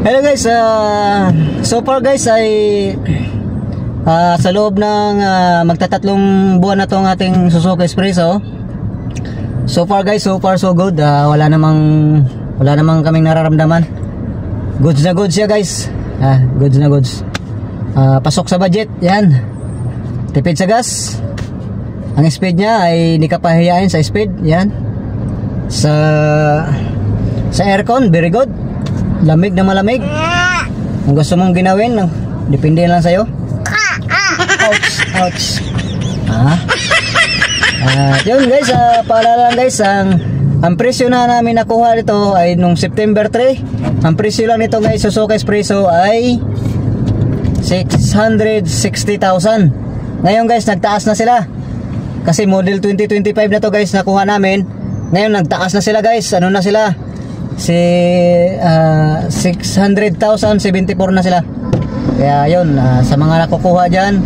Hello guys, so far guys ay sa loob ng magtatatlong buwan na tong ating Suzuki Espresso. So far guys, so far so good. Wala namang kaming nararamdaman. Goods na goods siya guys. Goods na goods. Pasok sa budget, yan. Tipid sa gas. Ang speed niya ay hindi ka pahiyain sa speed, yan. Sa aircon, very good. Lamig na malamig. Kung gusto mong ginawin, depende lang sa'yo. Ouch. Yun guys, paalala lang guys, ang presyo na namin nakuha nito ay nung September 3. Ang presyo lang nito guys, Suzuki Espresso ay 660,000. Ngayon guys, nagtaas na sila. Kasi model 2025 na to guys, nakuha namin. Ngayon nagtaas na sila guys. Ano na sila? 600,000, 74 na sila. Kaya yun, sa mga nakukuha dyan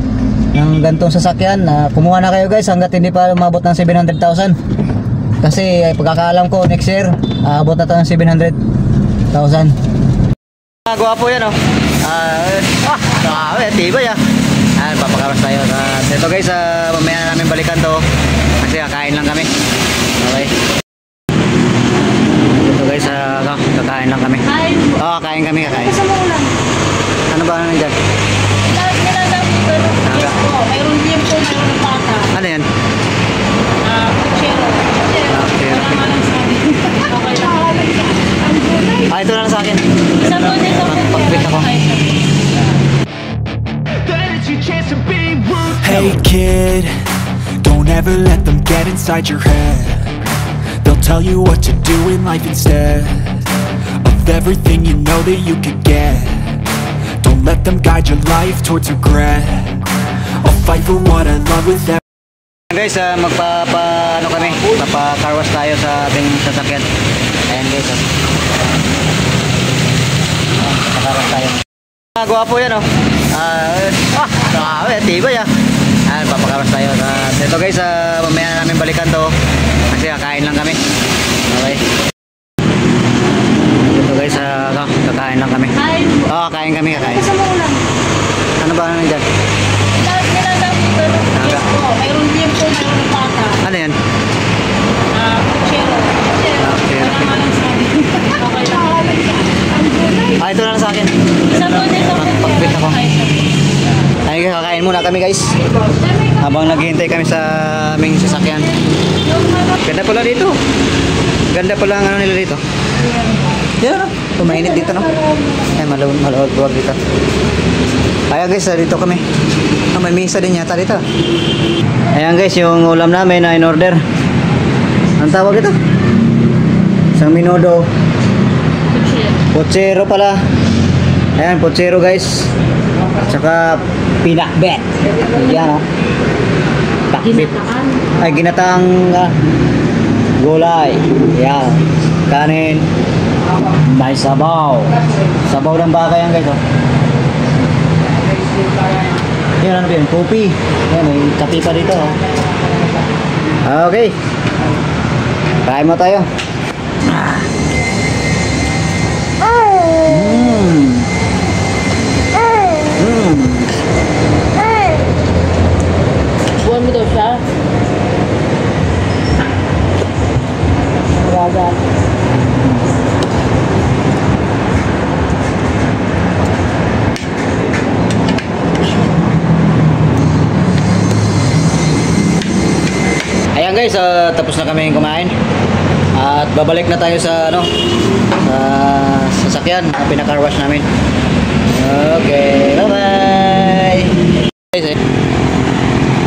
ng gantong sasakyan, kumuha na kayo guys hanggat hindi pa umabot ng 700,000. Kasi pagkakaalam ko next year abot na ito ng 700,000. Gwapo yan tibay papakaras tayo. Ito guys, mamaya namin balikan to kasi kakain lang kami. Okay. Guys, kakain lang kami. Kakain kami. Ano ba naman dyan? Mayroon liempo, mayroon pata. Ano yan? Ito na lang sa akin. Pag-bit ako. Hey kid, don't ever let them get inside your head. They'll tell you what to do in life instead of everything you know that you could get. Don't let them guide your life towards regret. I'll fight for what I love with everything. Guys, magpa-car wash tayo sa ating sasakyan. Ayan guys, magpa-car wash tayo. Gwapo yan tibay papakaras tayo. Ito guys, mamaya namin balikan to kasi kakain lang kami. Okay. Ito guys, kakain lang kami. Kakain kami. Ano ba naman dyan? Mayroon liempo, mayroon pata. Ano yan? Ito na lang sa akin. Pag-bit ako. Ay, kakain muna kami guys habang naghihintay kami sa aming sasakyan. Ganda pala dito. Ganda pala ang ano nila dito. Yan, mainit dito no. Ay, malawag dito. Ayan guys, dito kami. May misa din yata dito. Ayan guys, yung ulam namin na in order. Ang tawag ito? Isang minudo. Pochero pala. Ayan, pochero guys. Tsaka pinakbet. Ayan pakbet. Ay, ginataang gulay. Ayan. Kanin. May sabaw. Sabaw ng baka yan guys Yan, ano ba yun? Kopi. Yan, may kape pa dito Okay. Kain mo tayo. Buwan mo daw siya. Raga. Ayan guys, tapos na kami kumain. At babalik na tayo sa sasakyan na pinaka-car wash namin. Okay, bye-bye. Guys,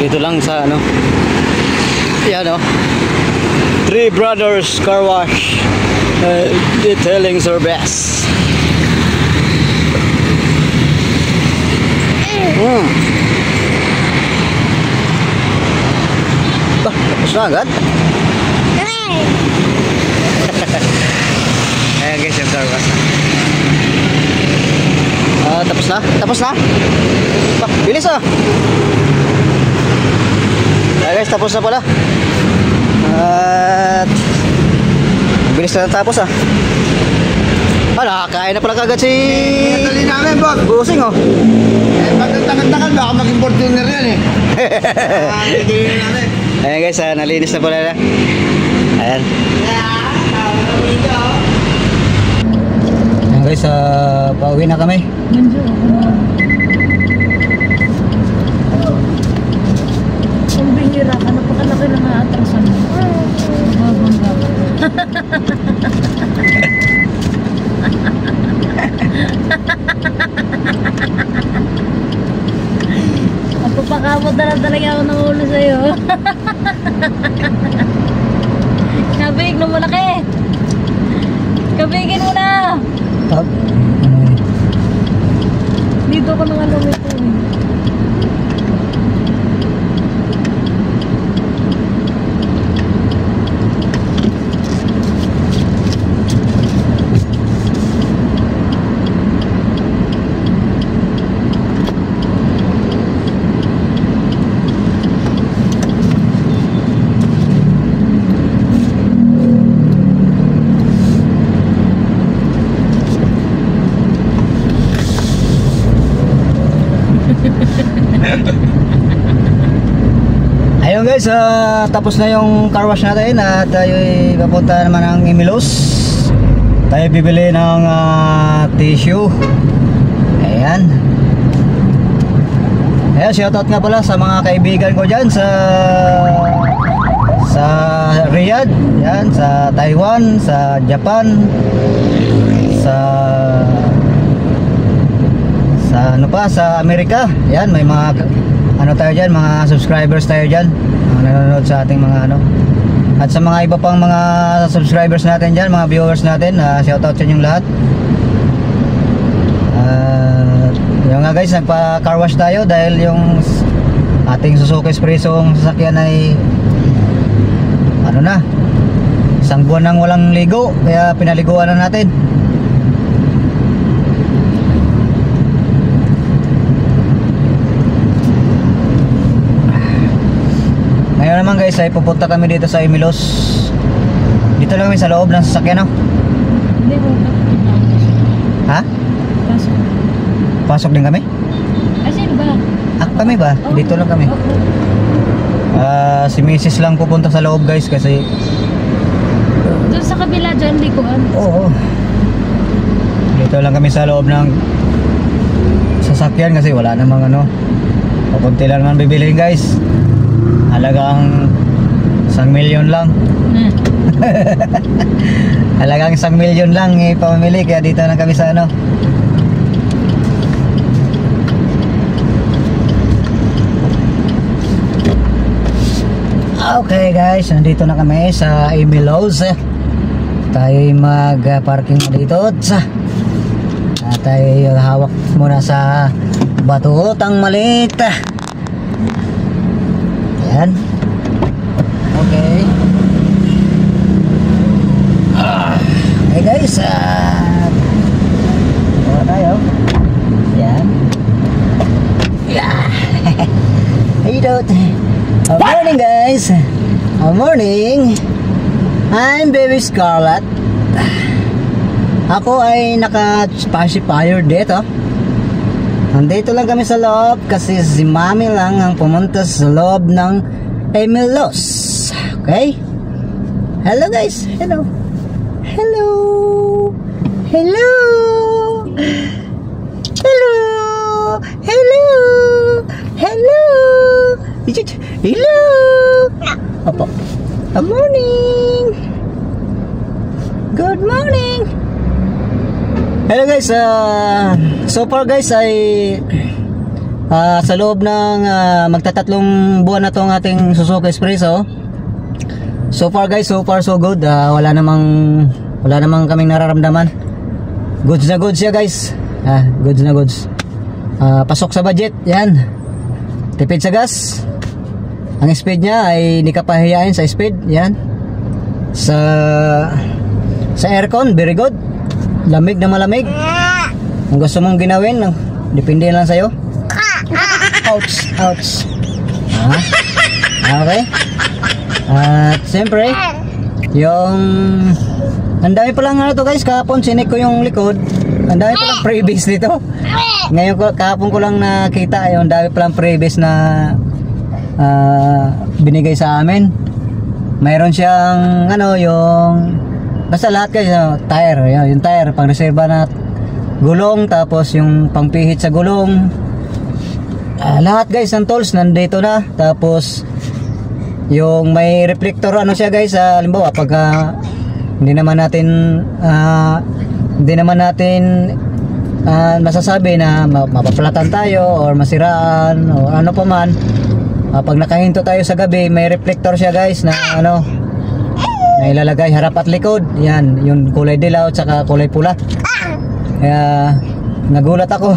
dito lang sa yan Three Brothers Car Wash, detailing service. Tapos na agad. Ayan guys, yung car wash. Tapos na. Bilis Ayan guys, tapos na pala. At bilis na natapos Nakakain na pala kagad si Dali namin, boss. Busing, oh. Eh, pag nagtagal-tagal, baka maging Fortuner yan eh. Dali namin. Ayan guys, nalinis na pala na. Ayan. Ayan guys, pauwi na kami. Ang bihira ka, napakalaki lang ang atrasan mo. Babangga. Papakamot na lang talaga ako ng ulo sa'yo. Kabig na malaki. Kabigin mo na. Tap. Dito ko nang alam ito eh. Ayun guys, tapos na yung car wash natin at tayo ay papunta naman ng Imilos. Tayo bibili ng tissue. Ayan. Ayan, shoutout nga pala sa mga kaibigan ko dyan sa Riyadh, yan, sa Taiwan, sa Japan, sa ano pa, sa Amerika. Yan, may mga ano tayo dyan, mga subscribers tayo dyan, mga nanonood sa ating mga ano. At sa mga iba pang mga subscribers natin dyan, mga viewers natin, shoutout sa inyong lahat. Yung nga guys, nagpa car wash tayo dahil yung ating Suzuki Espresso sasakyan ay ano na, isang buwan nang walang ligo, kaya pinaliguan na natin. Ngayon naman guys ay pupunta kami dito sa Imilos. Dito lang kami sa loob ng sasakyan, no? Hindi mo. Ha? Pasok. Pasok din kami? Ay, sino ba? Kami ba? Oh. Dito lang kami. Si Mrs. lang pupunta sa loob guys kasi Doon sa kabila dyan, likuan. oo. Dito lang kami sa loob ng sasakyan kasi wala namang ano. Papunti lang naman bibilihin guys. Halagang 1 milyon lang. Halagang 1 milyon lang ipamili, kaya dito na kami sa ano. Okay guys, nandito na kami sa Imilos. Tayo mag-parking dito. Tayo hawak muna sa batutang maliit. Yan. Okay. Hey guys, wala tayo. Yan. Yeah. Hey dude. Good morning guys. Good morning. I'm Baby Scarlett. Ako ay naka-pacifier dito. Nandito lang kami sa loob kasi si Mami lang ang pumunta sa loob ng Imilos. Okay? Hello guys. Hello. Hello. Hello. Hello. Hello. Hello. Hello. Opo. Good morning. Good morning. Hello guys, so far guys ay sa loob ng magtatatlong buwan na tong ating Suzuki Espresso. So far guys, so far so good. Wala namang kaming nararamdaman. Goods na goods siya guys. Goods na goods. Pasok sa budget, yan. Tipid sa gas. Ang speed niya ay hindi ka pahiyain sa speed, yan. Sa aircon, very good. Lamig na malamig. Kung gusto mong ginawin, depende lang sa'yo. Ouch, ouch. Okay. At siyempre, yung Ang dami palang ano to guys, kahapon sinik ko yung likod. Ang dami palang freebies dito. Ngayon ko, kahapon ko lang nakita, yung dami palang freebies na binigay sa amin. Mayroon siyang ano, yung basta lahat guys, tire, yung tire, pang reserva na gulong, tapos yung pangpihit sa gulong. Lahat guys ng tools nandito na. Tapos yung may reflector ano siya guys, halimbawa pag hindi naman natin masasabi na mapapalatan tayo or masiraan o ano pa man, pag nakahinto tayo sa gabi, may reflector siya guys na ano, na ilalagay harap at likod. Yan, yung kulay dilaw at saka kulay pula. Kaya nagulat ako.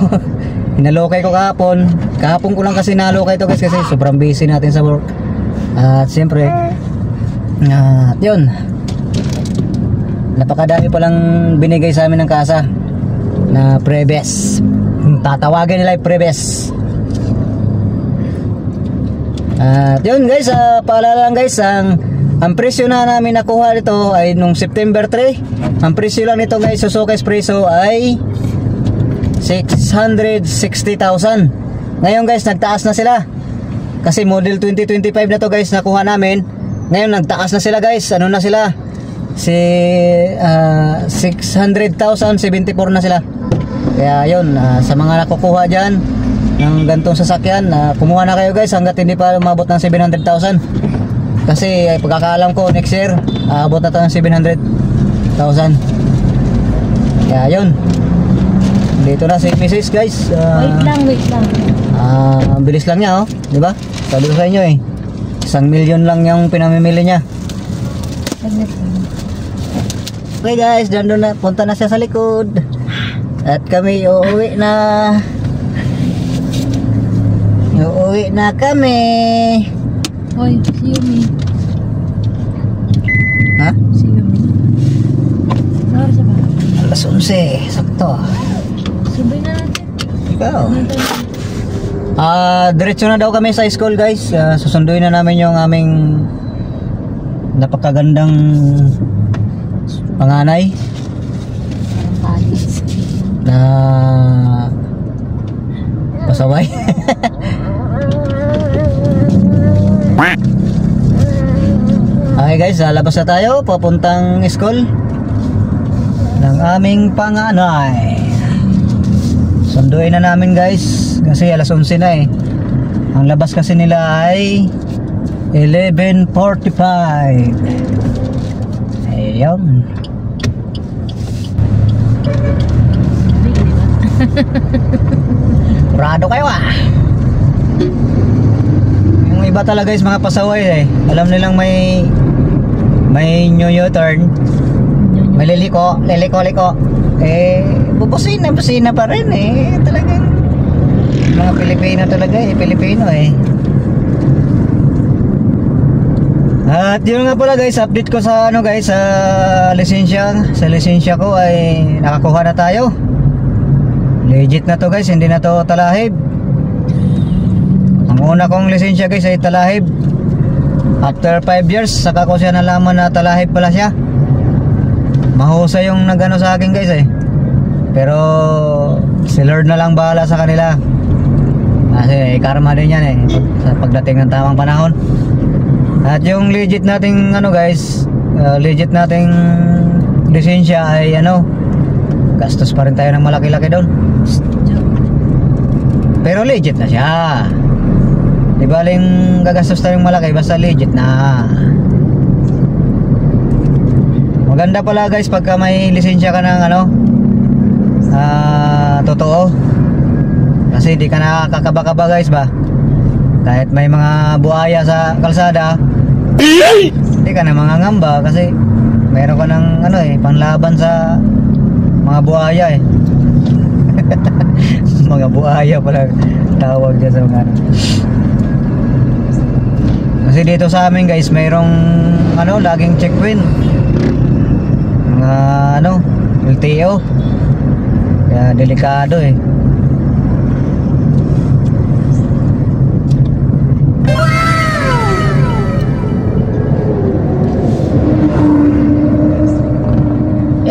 Hinalokay ko kahapon ko lang kasi nalokay ito guys, kasi sobrang busy natin sa work. At siyempre yun, napakadami palang binigay sa amin ng kasa na prebes. Tatawagin nila yung prebes. At yun guys, paalala lang guys, ang presyo na namin nakuha nito ay nung September 3. Ang presyo lang nito guys, Suzuki Espresso ay 660,000. Ngayon guys, nagtaas na sila. Kasi model 2025 na to guys nakuha namin. Ngayon nagtaas na sila guys. Ano na sila? 600,074 na sila. Kaya yun, sa mga nakukuha dyan ng gantong sasakyan, kumuha na kayo guys hanggat hindi pa umabot ng 700,000. Kasi pagkakaalam ko next year abot na ito ng 700,000. Kaya yun, dito na si Mrs. guys. Wait lang. Bilis lang niya, oh, di ba? Sabi ko sa inyo eh, 1 million lang yung pinamimili niya. Okay guys, doon na, punta na siya sa likod. At kami uuwi na. Uuwi na kami. Hoy, si Yumi. Ha? Si Yumi. Saan siya ba? Alas 11, sakto. Subay na natin. Ikaw. Diretso na daw kami sa school guys. Susunduin na namin yung aming napakagandang panganay na pasaway. Okay guys, labas na tayo papuntang school ng aming panganay. Sunduin na namin guys kasi alas 11 na eh. Ang labas kasi nila ay 11:45. Ayun. Prado kayo Yung iba talaga guys, mga pasaway eh. Alam nilang may new U-turn, may liliko. Busina pa rin eh. Talagang mga Pilipino talaga eh. Pilipino eh. At yun nga pala guys, update ko sa ano guys, sa lisensya ko ay nakakuha na tayo. Legit na to guys, hindi na to talahib. Ang una kong lisensya guys ay talahib. After 5 years, saka ko siya nalaman na talahib pala siya. Mahusay yung nagano sa akin guys eh. Pero si Lord na lang bahala sa kanila. Kasi karma din yan eh, sa pagdating ng tamang panahon. At yung legit nating ano guys, legit nating lisensya ay ano, gastos pa rin tayo ng malaki-laki doon. Pero legit na siya. Di baling gagastos tayong malaki basta legit na. Maganda pala guys pagka may lisensya ka ng ano, totoo. Kasi di ka nakakakaba-kaba guys ba. Kahit may mga buhaya sa kalsada, di ka na mangangamba kasi meron ka ng ano eh, panlaban sa mga buhaya eh. Mga buhaya pala tawag dyan sa mga ano. Kasi dito sa amin guys, mayroong ano, laging checkpoint, mga ano, LTO. Kaya delikado eh.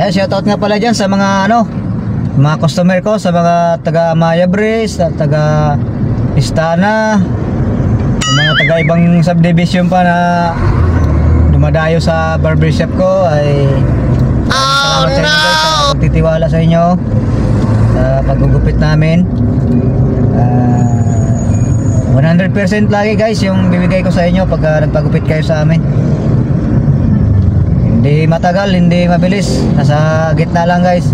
Yeah, shoutout nga pala dyan sa mga mga customer ko, sa mga taga Maya Breeze, taga Istana, mga taga ibang subdivision pa na dumadayo sa barbershop ko. Ay salamat sa inyo guys, sa pagtitiwala sa inyo sa paggugupit namin. 100% lagi guys yung bibigay ko sa inyo pag nagpagupit kayo sa amin. Hindi matagal, hindi mabilis, nasa gitna lang guys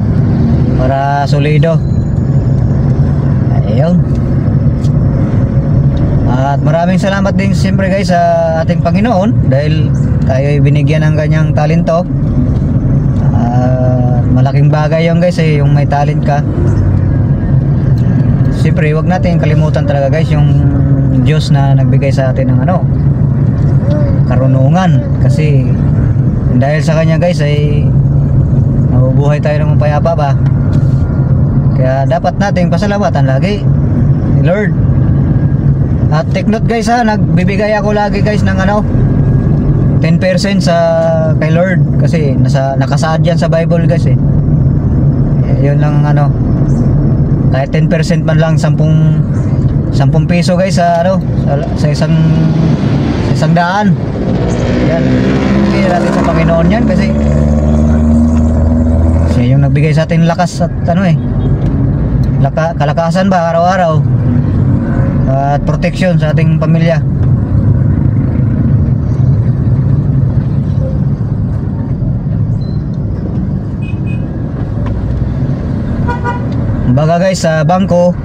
para solido. Ayun. At maraming salamat din siyempre guys sa ating Panginoon dahil tayo ay binigyan ng ganyang talento. Malaking bagay yun guys, yung may talent ka. Siyempre huwag natin kalimutan talaga guys yung Diyos na nagbigay sa atin ng karunungan, kasi dahil sa kanya guys ay nabubuhay tayo ng mapayapa ba. Kaya dapat nating pasalamatan lagi ni Lord. At take note guys nagbibigay ako lagi guys ng 10% sa kay Lord, kasi nakasaad yan sa Bible guys yun lang kahit 10% man lang, 10 piso guys sa isang daan. Yan, bigyan natin sa Panginoon yan kasi siya yung nagbigay sa atin lakas at kalakasan ba araw-araw at protection sa ating pamilya. Baga guys, sa bangko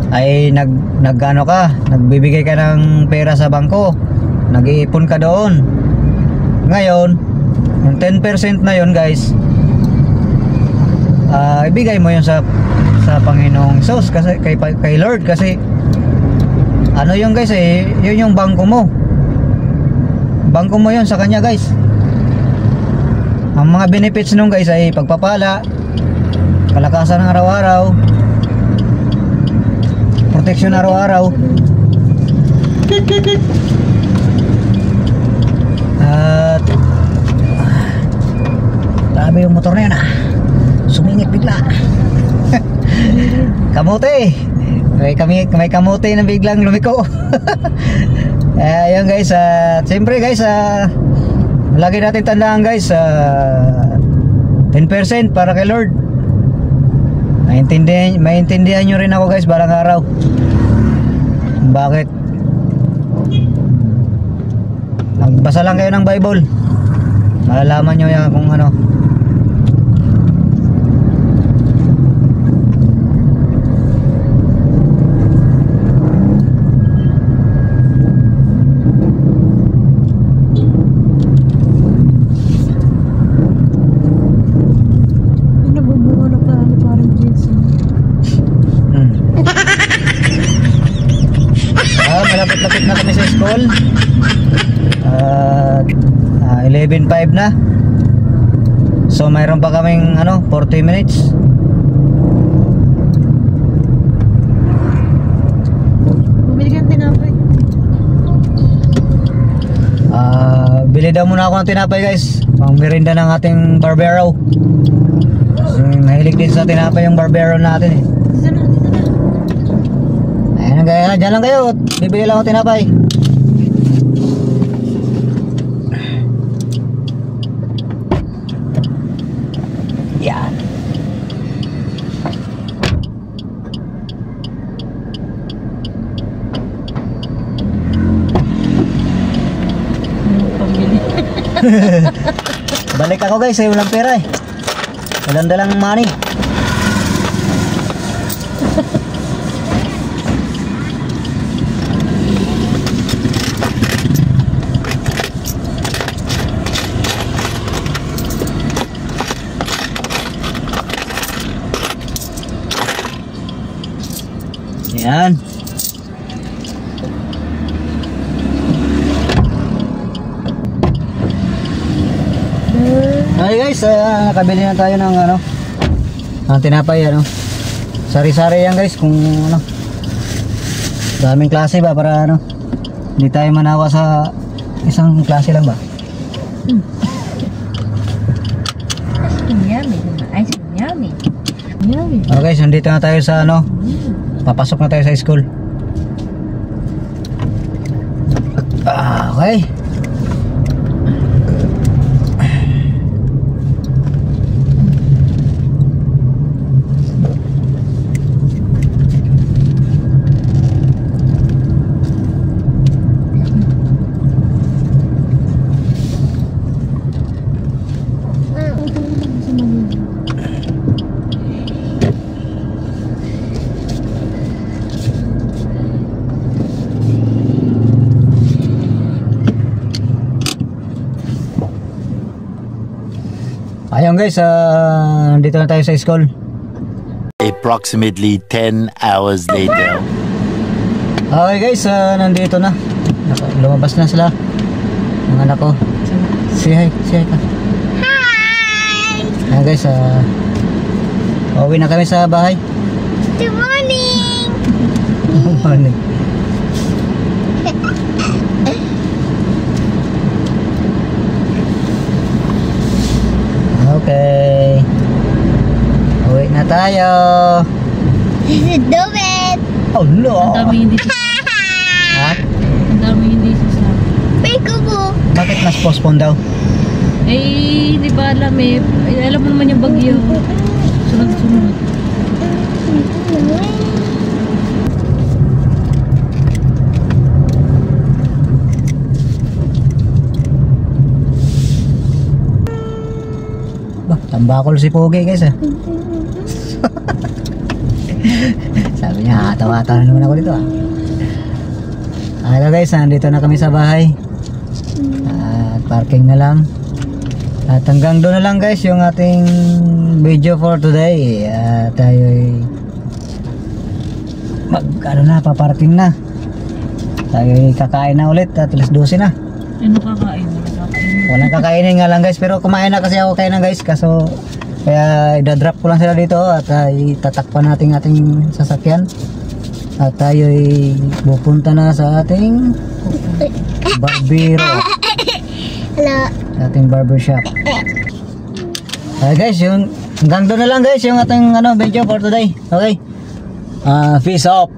ay nagbibigay ka ng pera sa bangko, nag-iipon ka doon. Ngayon yung 10% na yun guys, ibigay mo yun sa Panginoong Hesus, kasi kay Lord, kasi yun guys yun yung bangko mo yun sa kanya guys. Ang mga benefits nung guys ay pagpapala, kalakasan ng araw-araw, protection araw-araw, at grabe yung motor na yun sumingit bigla. Kamote, may kamote na biglang lumiko. Ayun guys, siyempre guys, lagi natin tandaan guys, 10% para kay Lord. Maintindihan nyo rin ako guys balang araw bakit. Magbasa lang kayo ng Bible, malalaman nyo yan kung malapit-lapit na kami sa school. 11:05 na. So mayroon pa kaming 40 minutes. Bumili ka ng tinapay. Bili daw muna ako ng tinapay guys, pang merienda ng ating barbero. Kasi mahilig din sa tinapay yung barbero natin Dito na. Ayan guys, dyan lang kayo, bibili lang ako tinapay. Yan. Balik ako guys, walang pera walang dalang money. Yan. Ay guys, nakabili na tayo ng ng tinapay Sari-sari yan guys, kung daming klase ba para hindi tayo manawa sa isang klase lang ba. Yay. Okay, so nandito na tayo sa ano. Papasok na tayo sa school. Okay. Ayun guys, nandito na tayo sa school. Approximately 10 hours later. Okay guys, nandito na. Lumabas na sila. Mga anak ko. Say hi ka. Hi! Ayun guys, uuwi na kami sa bahay. Good morning! Good morning. Okay. Uwi na tayo. Do it! Oh no. Ang dami hindi sa Ha? Ang dami hindi sa Peekaboo! Bakit mas postpone daw? Eh, hindi ba alam eh. Alam mo naman yung bagyo. Sunod-sunod. Bah, tambakol si Pogi guys Sabi niya, tawa-tawa naman ako dito Hello guys, nandito na kami sa bahay. At parking na lang. At hanggang doon na lang guys yung ating video for today. At tayo'y paparking na. Tayo'y kakain na ulit at alas 12 na. Ano kakain? Walang kakainin nga lang guys, pero kumain na kasi ako kainan guys, kaso kaya idadrop ko lang sila dito at itatakpan natin ating sasakyan at tayo'y pupunta na sa ating barbero, Hello. sa ating barbershop. Guys, hanggang doon na lang guys yung ating video for today. Okay, peace out.